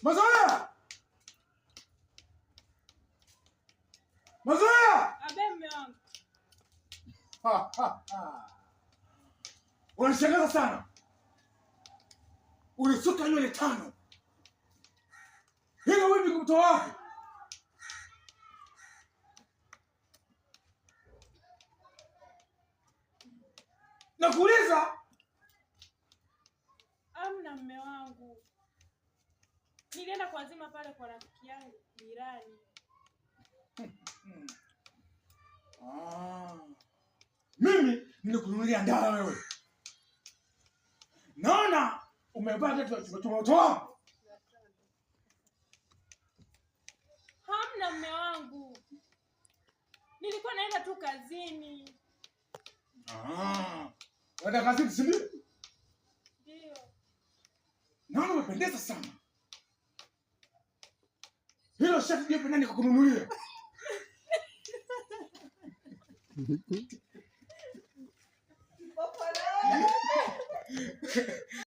Mazoea! Mazoea! Abe mume wangu. Unanishangaza sana. Ulisuka nywele 5. Hilo wewe kumtoa wapi? Nakuuliza. Amna mume wangu. Nilienda kuazima pale kwa rafiki yangu jirani. Mimi nilikununulia ndala wewe. Naona umevaa kitu tumetoa. Hamna mume wangu. Nilikuwa naenda tu kazini. Waenda kazini si ndio? Ndio. Naona umependeza sana. Hilo shati ndio nani kukununulia?